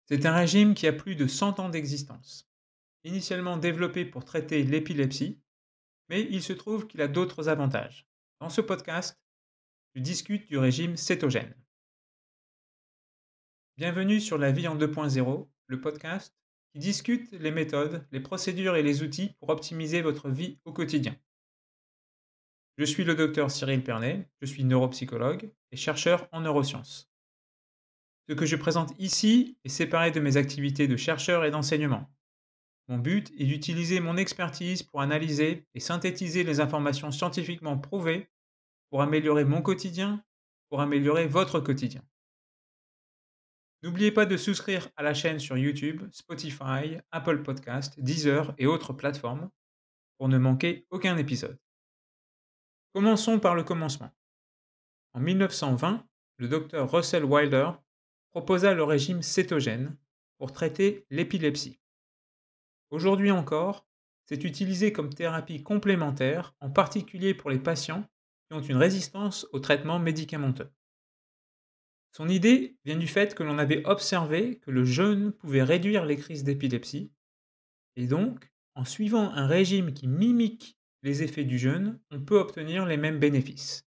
C'est un régime qui a plus de 100 ans d'existence. Initialement développé pour traiter l'épilepsie, mais il se trouve qu'il a d'autres avantages. Dans ce podcast, je discute du régime cétogène. Bienvenue sur La vie en 2.0, le podcast qui discute les méthodes, les procédures et les outils pour optimiser votre vie au quotidien. Je suis le docteur Cyril Pernet, je suis neuropsychologue et chercheur en neurosciences. Ce que je présente ici est séparé de mes activités de chercheur et d'enseignement. Mon but est d'utiliser mon expertise pour analyser et synthétiser les informations scientifiquement prouvées pour améliorer mon quotidien, pour améliorer votre quotidien. N'oubliez pas de souscrire à la chaîne sur YouTube, Spotify, Apple Podcast, Deezer et autres plateformes pour ne manquer aucun épisode. Commençons par le commencement. En 1920, le docteur Russell Wilder proposa le régime cétogène pour traiter l'épilepsie. Aujourd'hui encore, c'est utilisé comme thérapie complémentaire, en particulier pour les patients qui ont une résistance aux traitements médicamenteux. Son idée vient du fait que l'on avait observé que le jeûne pouvait réduire les crises d'épilepsie, et donc, en suivant un régime qui mimique les effets du jeûne, on peut obtenir les mêmes bénéfices.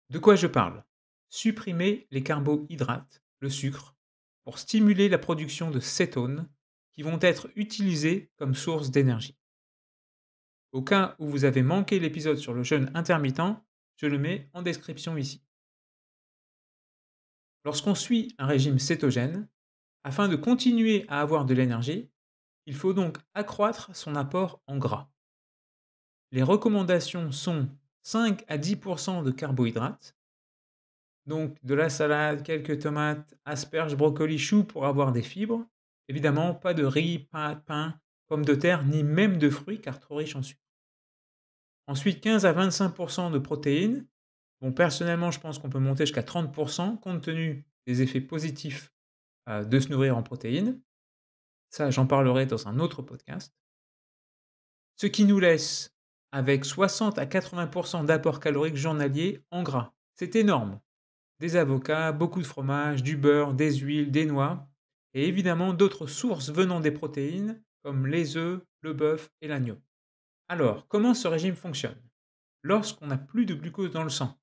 De quoi je parle? Supprimer les carbohydrates, le sucre, pour stimuler la production de cétones qui vont être utilisées comme source d'énergie. Au cas où vous avez manqué l'épisode sur le jeûne intermittent, je le mets en description ici. Lorsqu'on suit un régime cétogène, afin de continuer à avoir de l'énergie, il faut donc accroître son apport en gras. Les recommandations sont 5 à 10% de carbohydrates, donc de la salade, quelques tomates, asperges, brocolis, choux pour avoir des fibres. Évidemment, pas de riz, pâtes, pain, pommes de terre, ni même de fruits car trop riches en sucre. Ensuite, 15 à 25% de protéines. Bon, personnellement, je pense qu'on peut monter jusqu'à 30% compte tenu des effets positifs de se nourrir en protéines. Ça, j'en parlerai dans un autre podcast. Ce qui nous laisse avec 60 à 80% d'apport calorique journalier en gras. C'est énorme. Des avocats, beaucoup de fromage, du beurre, des huiles, des noix, et évidemment d'autres sources venant des protéines comme les œufs, le bœuf et l'agneau. Alors, comment ce régime fonctionne? Lorsqu'on n'a plus de glucose dans le sang,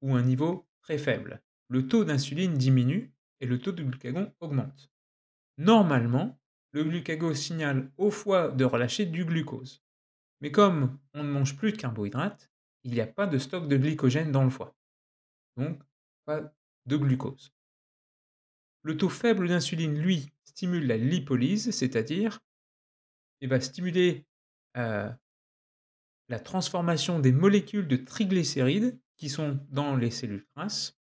ou un niveau très faible, le taux d'insuline diminue et le taux de glucagon augmente. Normalement, le glucagon signale au foie de relâcher du glucose. Mais comme on ne mange plus de carbohydrates, il n'y a pas de stock de glycogène dans le foie. Donc, pas de glucose. Le taux faible d'insuline, lui, stimule la lipolyse, c'est-à-dire il va stimuler euh, la transformation des molécules de triglycérides qui sont dans les cellules grasses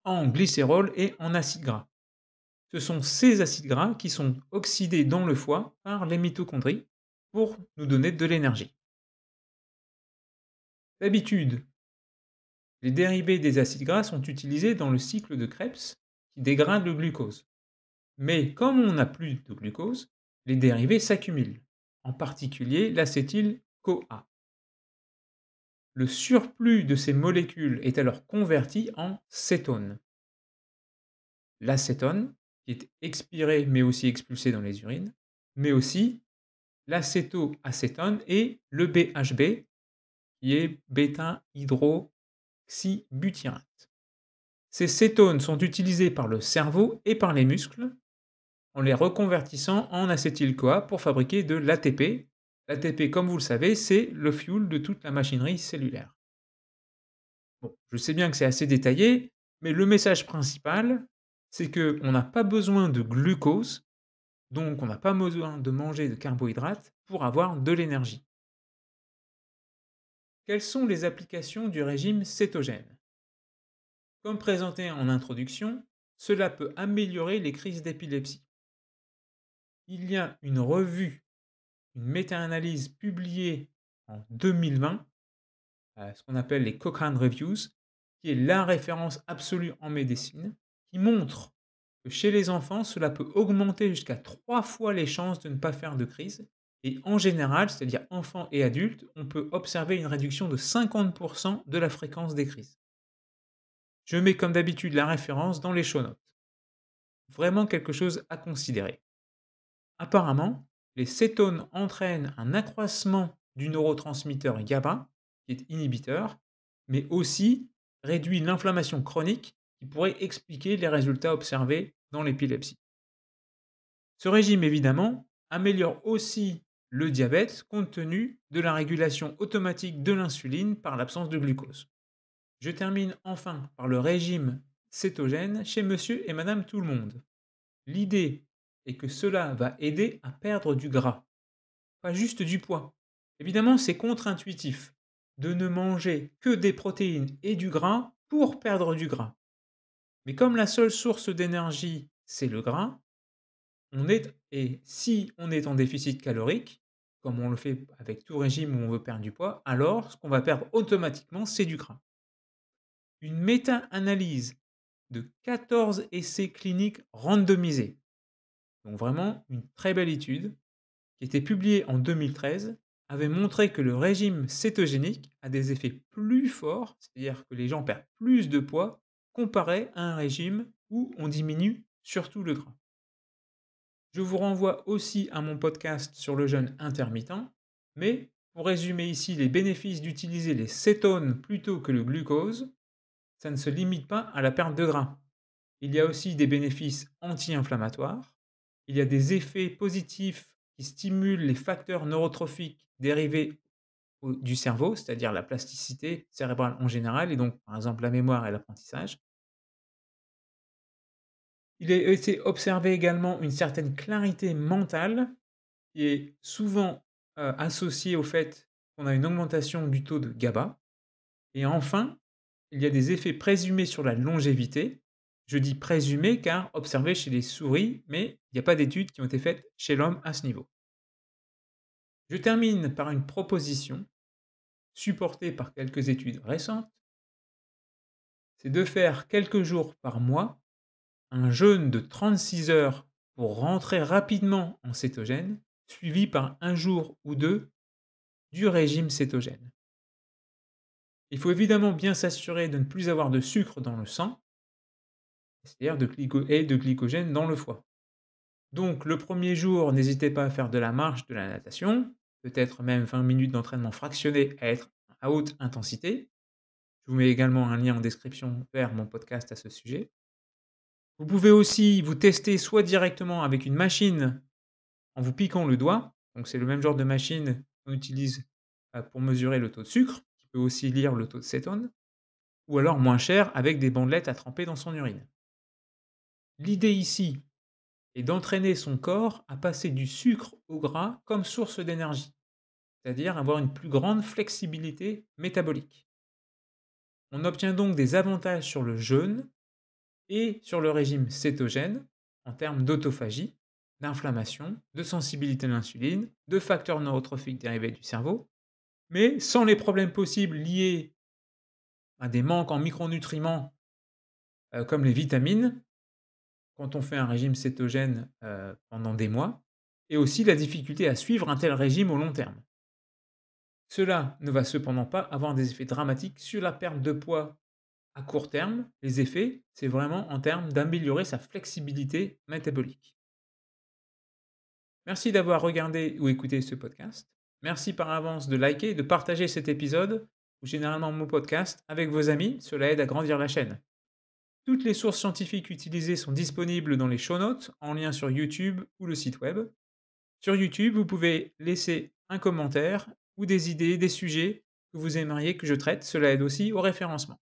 en glycérol et en acides gras. Ce sont ces acides gras qui sont oxydés dans le foie par les mitochondries pour nous donner de l'énergie. D'habitude, les dérivés des acides gras sont utilisés dans le cycle de Krebs qui dégrade le glucose. Mais comme on n'a plus de glucose, les dérivés s'accumulent, en particulier l'acétyl-CoA. Le surplus de ces molécules est alors converti en cétone. L'acétone, qui est expiré mais aussi expulsé dans les urines, mais aussi l'acétoacétone et le BHB, qui est bêta-hydroxybutyrate. Ces cétones sont utilisées par le cerveau et par les muscles en les reconvertissant en acétyl-CoA pour fabriquer de l'ATP. L'ATP, comme vous le savez, c'est le fuel de toute la machinerie cellulaire. Bon, je sais bien que c'est assez détaillé, mais le message principal, c'est qu'on n'a pas besoin de glucose, donc on n'a pas besoin de manger de carbohydrates pour avoir de l'énergie. Quelles sont les applications du régime cétogène? Comme présenté en introduction, cela peut améliorer les crises d'épilepsie. Il y a une revue, une méta-analyse publiée en 2020, ce qu'on appelle les Cochrane Reviews, qui est la référence absolue en médecine, qui montre que chez les enfants, cela peut augmenter jusqu'à 3 fois les chances de ne pas faire de crise. Et en général, c'est-à-dire enfants et adultes, on peut observer une réduction de 50% de la fréquence des crises. Je mets comme d'habitude la référence dans les show notes. vraiment quelque chose à considérer. Apparemment, les cétones entraînent un accroissement du neurotransmetteur GABA, qui est inhibiteur, mais aussi réduit l'inflammation chronique qui pourrait expliquer les résultats observés dans l'épilepsie. Ce régime, évidemment, améliore aussi le diabète compte tenu de la régulation automatique de l'insuline par l'absence de glucose. Je termine enfin par le régime cétogène chez monsieur et madame tout le monde. L'idée est que cela va aider à perdre du gras, pas juste du poids. Évidemment, c'est contre-intuitif de ne manger que des protéines et du gras pour perdre du gras. Mais comme la seule source d'énergie, c'est le gras, et si on est en déficit calorique, comme on le fait avec tout régime où on veut perdre du poids, alors ce qu'on va perdre automatiquement, c'est du gras. Une méta-analyse de 14 essais cliniques randomisés, donc vraiment une très belle étude, qui était publiée en 2013, avait montré que le régime cétogénique a des effets plus forts, c'est-à-dire que les gens perdent plus de poids, comparé à un régime où on diminue surtout le gras. Je vous renvoie aussi à mon podcast sur le jeûne intermittent, mais pour résumer ici les bénéfices d'utiliser les cétones plutôt que le glucose, ça ne se limite pas à la perte de gras. Il y a aussi des bénéfices anti-inflammatoires, il y a des effets positifs qui stimulent les facteurs neurotrophiques dérivés du cerveau, c'est-à-dire la plasticité cérébrale en général, et donc par exemple la mémoire et l'apprentissage. Il a été observé également une certaine clarité mentale qui est souvent associée au fait qu'on a une augmentation du taux de GABA. Et enfin, il y a des effets présumés sur la longévité. Je dis présumés car observés chez les souris, mais il n'y a pas d'études qui ont été faites chez l'homme à ce niveau. Je termine par une proposition, supportée par quelques études récentes, c'est de faire quelques jours par mois un jeûne de 36 heures pour rentrer rapidement en cétogène, suivi par un jour ou deux du régime cétogène. Il faut évidemment bien s'assurer de ne plus avoir de sucre dans le sang, c'est-à-dire de glycogène dans le foie. Donc le premier jour, n'hésitez pas à faire de la marche, de la natation, peut-être même 20 minutes d'entraînement fractionné à être à haute intensité. Je vous mets également un lien en description vers mon podcast à ce sujet. Vous pouvez aussi vous tester soit directement avec une machine en vous piquant le doigt, donc c'est le même genre de machine qu'on utilise pour mesurer le taux de sucre, qui peut aussi lire le taux de cétone, ou alors moins cher avec des bandelettes à tremper dans son urine. L'idée ici est d'entraîner son corps à passer du sucre au gras comme source d'énergie, c'est-à-dire avoir une plus grande flexibilité métabolique. On obtient donc des avantages sur le jeûne et sur le régime cétogène en termes d'autophagie, d'inflammation, de sensibilité à l'insuline, de facteurs neurotrophiques dérivés du cerveau, mais sans les problèmes possibles liés à des manques en micronutriments comme les vitamines, quand on fait un régime cétogène pendant des mois, et aussi la difficulté à suivre un tel régime au long terme. Cela ne va cependant pas avoir des effets dramatiques sur la perte de poids à court terme. Les effets, c'est vraiment en termes d'améliorer sa flexibilité métabolique. Merci d'avoir regardé ou écouté ce podcast. Merci par avance de liker et de partager cet épisode ou généralement mon podcast avec vos amis. Cela aide à grandir la chaîne. Toutes les sources scientifiques utilisées sont disponibles dans les show notes, en lien sur YouTube ou le site web. Sur YouTube, vous pouvez laisser un commentaire ou des idées, des sujets que vous aimeriez que je traite. Cela aide aussi au référencement.